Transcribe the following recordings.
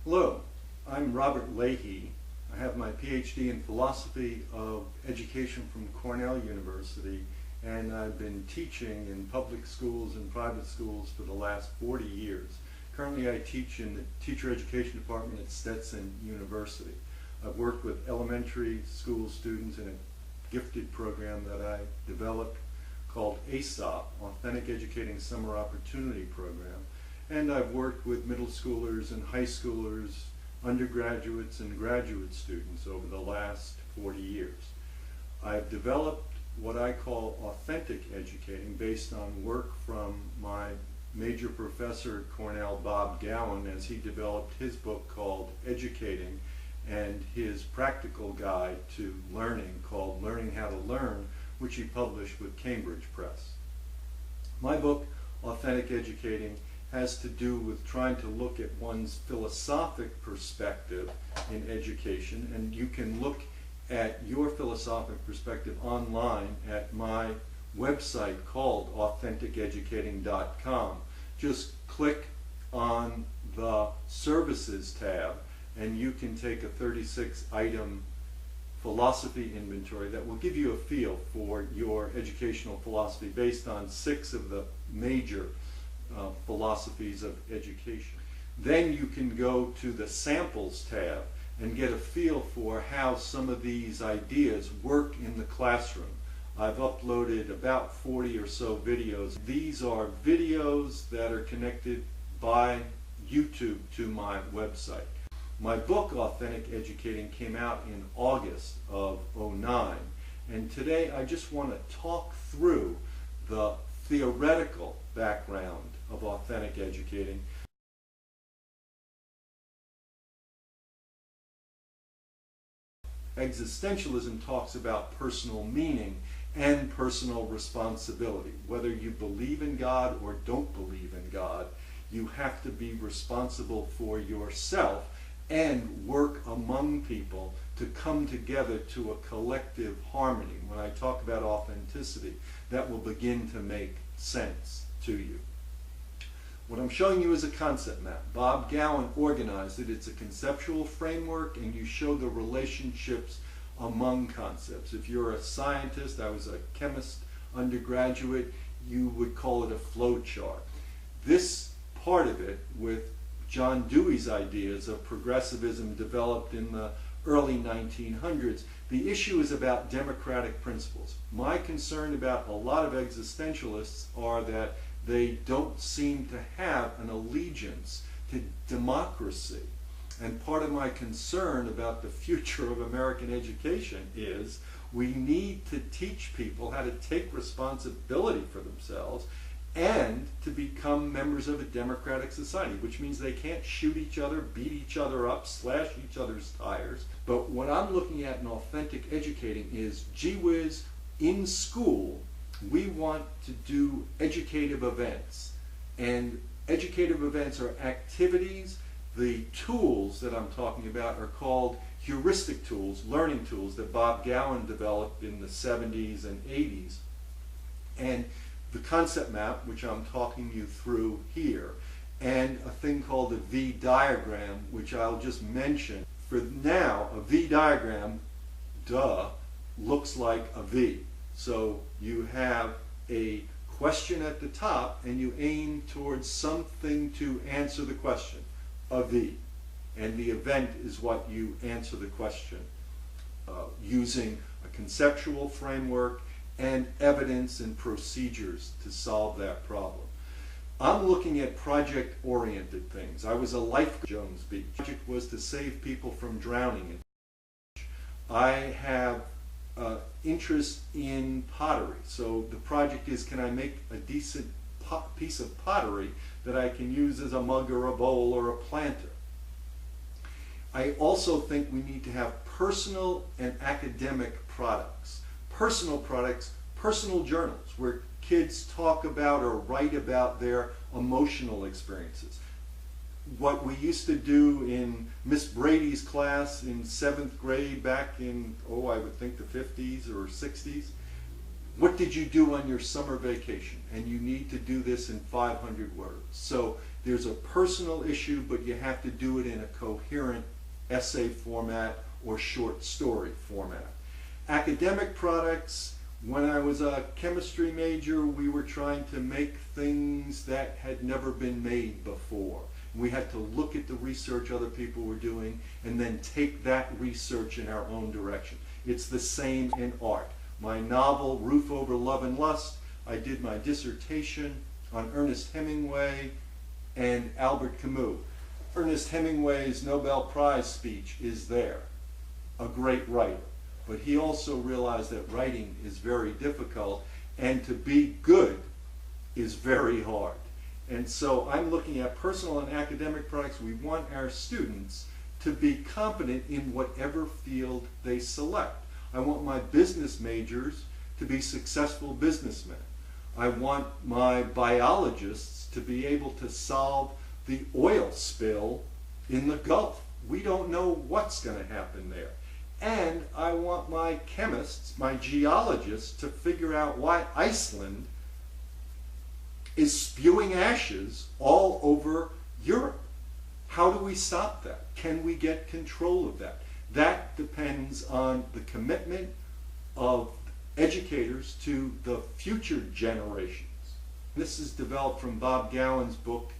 Hello, I'm Robert Leahy. I have my PhD in philosophy of education from Cornell University, and I've been teaching in public schools and private schools for the last 40 years. Currently I teach in the teacher education department at Stetson University. I've worked with elementary school students in a gifted program that I developed called ASOP, Authentic Educating Summer Opportunity Program. And I've worked with middle schoolers and high schoolers, undergraduates and graduate students over the last 40 years. I've developed what I call authentic educating based on work from my major professor at Cornell, Bob Gowan, as he developed his book called Educating and his practical guide to learning called Learning How to Learn, which he published with Cambridge Press. My book, Authentic Educating, has to do with trying to look at one's philosophic perspective in education, and you can look at your philosophic perspective online at my website called AuthenticEducating.com. Just click on the Services tab and you can take a 36-item philosophy inventory that will give you a feel for your educational philosophy based on 6 of the major philosophies of education. Then you can go to the Samples tab and get a feel for how some of these ideas work in the classroom. I've uploaded about 40 or so videos. These are videos that are connected by YouTube to my website. My book, Authentic Educating, came out in August of '09, and today I just want to talk through the theoretical background of authentic educating. Existentialism talks about personal meaning and personal responsibility. Whether you believe in God or don't believe in God, you have to be responsible for yourself and work among people to come together to a collective harmony. When I talk about authenticity, that will begin to make sense to you. What I'm showing you is a concept map. Bob Gowan organized it. It's a conceptual framework, and you show the relationships among concepts. If you're a scientist, I was a chemist undergraduate, you would call it a flow chart. This part of it, with John Dewey's ideas of progressivism developed in the early 1900s, the issue is about democratic principles. My concern about a lot of existentialists are that they don't seem to have an allegiance to democracy. And part of my concern about the future of American education is we need to teach people how to take responsibility for themselves and to become members of a democratic society, which means they can't shoot each other, beat each other up, slash each other's tires. But what I'm looking at in authentic educating is, gee whiz, in school, we want to do educative events. And educative events are activities. The tools that I'm talking about are called heuristic tools, learning tools that Bob Gowan developed in the 70s and 80s. And the concept map, which I'm talking you through here, and a thing called a V diagram, which I'll just mention. For now, a V diagram, looks like a V. So you have a question at the top and you aim towards something to answer the question, a V. And the event is what you answer the question using a conceptual framework and evidence and procedures to solve that problem. I'm looking at project-oriented things. I was a lifeguard at Jones Beach. The project was to save people from drowning. I have interest in pottery. So the project is, can I make a decent piece of pottery that I can use as a mug or a bowl or a planter? I also think we need to have personal and academic products. Personal products, personal journals, where kids talk about or write about their emotional experiences. What we used to do in Miss Brady's class in 7th grade back in, I would think the 50s or 60s, what did you do on your summer vacation? And you need to do this in 500 words. So there's a personal issue, but you have to do it in a coherent essay format or short story format. Academic products, when I was a chemistry major, we were trying to make things that had never been made before. We had to look at the research other people were doing and then take that research in our own direction. It's the same in art. My novel, Roof Over Love and Lust, I did my dissertation on Ernest Hemingway and Albert Camus. Ernest Hemingway's Nobel Prize speech is there, a great writer. But he also realized that writing is very difficult, and to be good is very hard. And so I'm looking at personal and academic products. We want our students to be competent in whatever field they select. I want my business majors to be successful businessmen. I want my biologists to be able to solve the oil spill in the Gulf. We don't know what's going to happen there. And I want my chemists, my geologists, to figure out why Iceland is spewing ashes all over Europe. How do we stop that? Can we get control of that? That depends on the commitment of educators to the future generations. This is developed from Bob Gowan's book,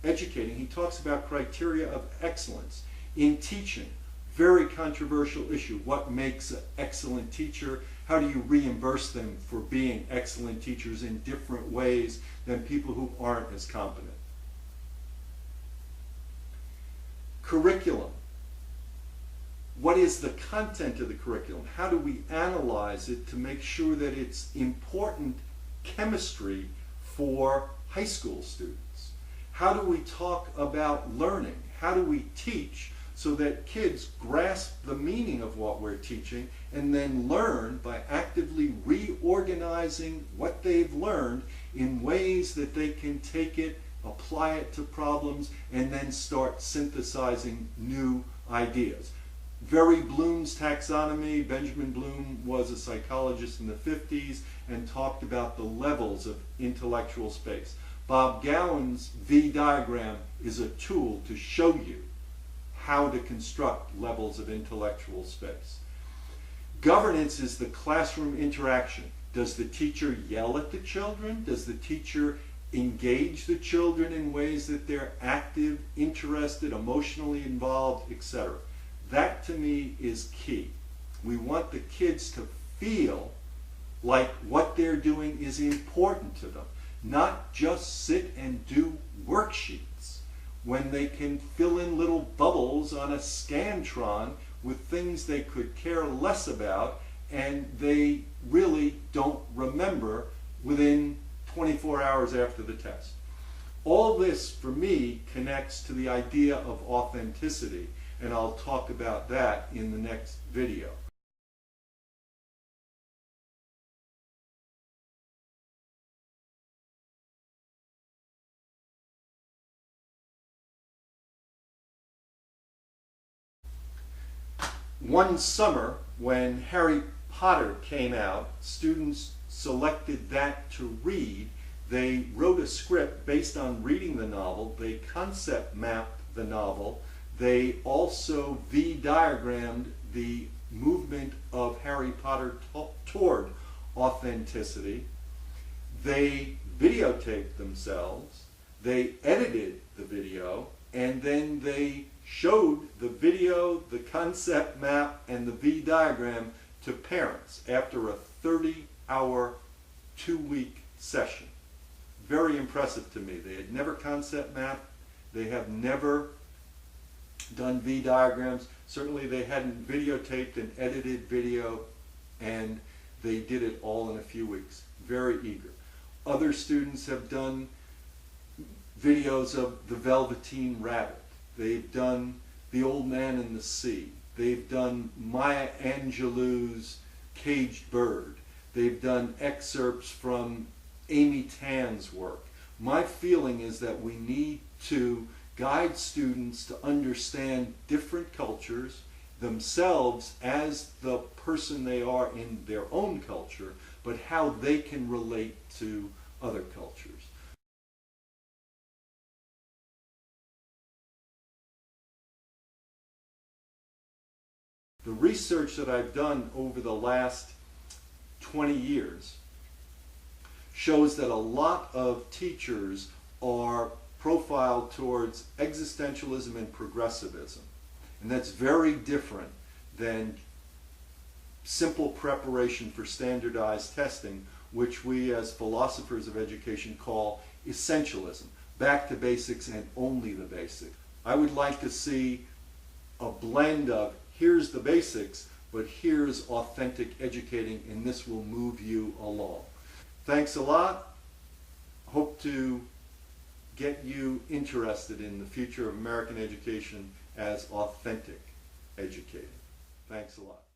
Educating. He talks about criteria of excellence in teaching. Very controversial issue. What makes an excellent teacher? How do you reimburse them for being excellent teachers in different ways than people who aren't as competent? Curriculum. What is the content of the curriculum? How do we analyze it to make sure that it's important chemistry for high school students? How do we talk about learning? How do we teach so that kids grasp the meaning of what we're teaching and then learn by actively reorganizing what they've learned in ways that they can take it, apply it to problems, and then start synthesizing new ideas? Very Bloom's taxonomy. Benjamin Bloom was a psychologist in the 50s and talked about the levels of intellectual space. Bob Gowan's V diagram is a tool to show you how to construct levels of intellectual space. Governance is the classroom interaction. Does the teacher yell at the children? Does the teacher engage the children in ways that they're active, interested, emotionally involved, etc.? That to me is key. We want the kids to feel like what they're doing is important to them, not just sit and do worksheets when they can fill in little bubbles on a Scantron with things they could care less about and they really don't remember within 24 hours after the test. All this, for me, connects to the idea of authenticity, and I'll talk about that in the next video. One summer, when Harry Potter came out, students selected that to read. They wrote a script based on reading the novel. They concept mapped the novel. They also V-diagrammed the movement of Harry Potter toward authenticity. They videotaped themselves. They edited the video, and then they showed the video, the concept map, and the V-diagram to parents after a 30-hour, 2-week session. Very impressive to me. They had never concept mapped. They have never done V-diagrams. Certainly they hadn't videotaped and edited video, and they did it all in a few weeks. Very eager. Other students have done videos of the Velveteen Rabbit. They've done The Old Man and the Sea. They've done Maya Angelou's Caged Bird. They've done excerpts from Amy Tan's work. My feeling is that we need to guide students to understand different cultures, themselves as the person they are in their own culture, but how they can relate to other cultures. The research that I've done over the last 20 years shows that a lot of teachers are profiled towards existentialism and progressivism. And that's very different than simple preparation for standardized testing, which we as philosophers of education call essentialism. Back to basics and only the basics. I would like to see a blend of here's the basics, but here's authentic educating, and this will move you along. Thanks a lot. Hope to get you interested in the future of American education as authentic educating. Thanks a lot.